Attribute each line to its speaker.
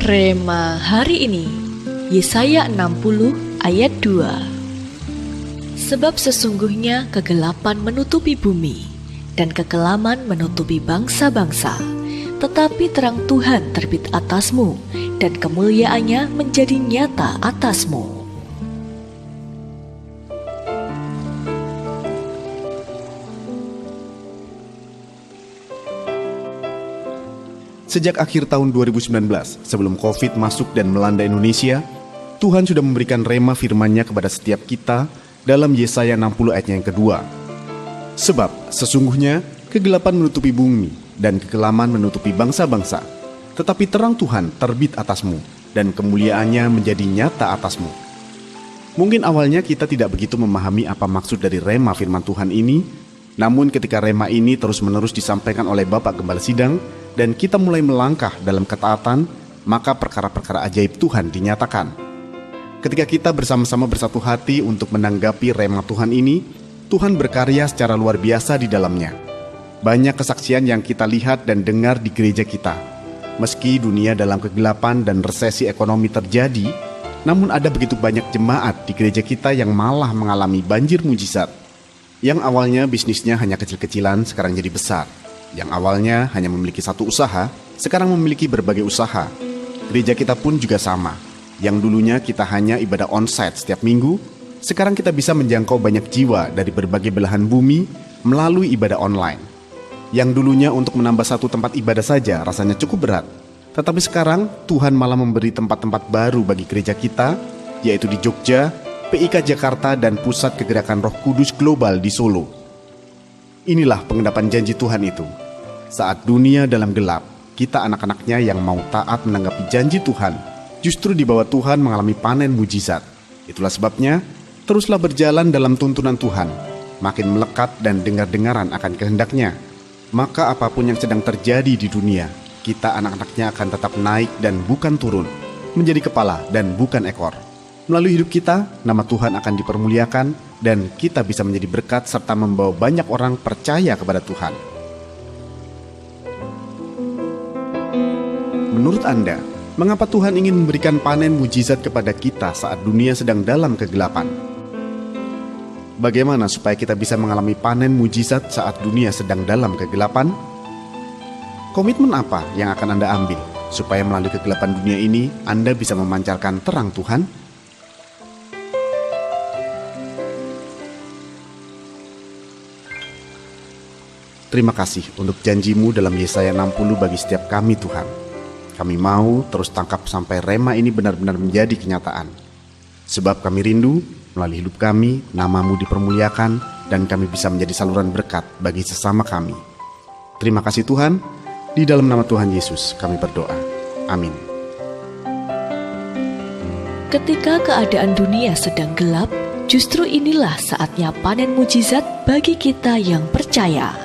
Speaker 1: Rema hari ini, Yesaya 60 ayat 2. Sebab sesungguhnya kegelapan menutupi bumi, dan kekelaman menutupi bangsa-bangsa, tetapi terang Tuhan terbit atasmu, dan kemuliaannya menjadi nyata atasmu.
Speaker 2: Sejak akhir tahun 2019, sebelum COVID masuk dan melanda Indonesia, Tuhan sudah memberikan rema firman-Nya kepada setiap kita dalam Yesaya 60 ayat yang kedua. Sebab sesungguhnya kegelapan menutupi bumi dan kekelaman menutupi bangsa-bangsa, tetapi terang Tuhan terbit atasmu dan kemuliaannya menjadi nyata atasmu. Mungkin awalnya kita tidak begitu memahami apa maksud dari rema firman Tuhan ini, namun ketika rema ini terus-menerus disampaikan oleh Bapak Gembala Sidang, dan kita mulai melangkah dalam ketaatan, maka perkara-perkara ajaib Tuhan dinyatakan. Ketika kita bersama-sama bersatu hati untuk menanggapi rema Tuhan ini, Tuhan berkarya secara luar biasa di dalamnya. Banyak kesaksian yang kita lihat dan dengar di gereja kita. Meski dunia dalam kegelapan dan resesi ekonomi terjadi, namun ada begitu banyak jemaat di gereja kita yang malah mengalami banjir mujizat. Yang awalnya bisnisnya hanya kecil-kecilan sekarang jadi besar. Yang awalnya hanya memiliki satu usaha, sekarang memiliki berbagai usaha. Gereja kita pun juga sama. Yang dulunya kita hanya ibadah onsite setiap minggu, sekarang kita bisa menjangkau banyak jiwa dari berbagai belahan bumi melalui ibadah online. Yang dulunya untuk menambah satu tempat ibadah saja rasanya cukup berat. Tetapi sekarang Tuhan malah memberi tempat-tempat baru bagi gereja kita, yaitu di Jogja, PIK Jakarta, dan Pusat Kegerakan Roh Kudus Global di Solo. Inilah pengendapan janji Tuhan itu. Saat dunia dalam gelap, kita anak-anaknya yang mau taat menanggapi janji Tuhan, justru di bawah Tuhan mengalami panen mujizat. Itulah sebabnya, teruslah berjalan dalam tuntunan Tuhan, makin melekat dan dengar-dengaran akan kehendak-Nya. Maka apapun yang sedang terjadi di dunia, kita anak-anaknya akan tetap naik dan bukan turun, menjadi kepala dan bukan ekor. Melalui hidup kita, nama Tuhan akan dipermuliakan, dan kita bisa menjadi berkat serta membawa banyak orang percaya kepada Tuhan. Menurut Anda, mengapa Tuhan ingin memberikan panen mujizat kepada kita saat dunia sedang dalam kegelapan? Bagaimana supaya kita bisa mengalami panen mujizat saat dunia sedang dalam kegelapan? Komitmen apa yang akan Anda ambil supaya melalui kegelapan dunia ini Anda bisa memancarkan terang Tuhan? Terima kasih untuk janji-Mu dalam Yesaya 60 bagi setiap kami, Tuhan. Kami mau terus tangkap sampai rema ini benar-benar menjadi kenyataan. Sebab kami rindu, melalui hidup kami, nama-Mu dipermuliakan, dan kami bisa menjadi saluran berkat bagi sesama kami. Terima kasih Tuhan, di dalam nama Tuhan Yesus kami berdoa. Amin.
Speaker 1: Ketika keadaan dunia sedang gelap, justru inilah saatnya panen mujizat bagi kita yang percaya.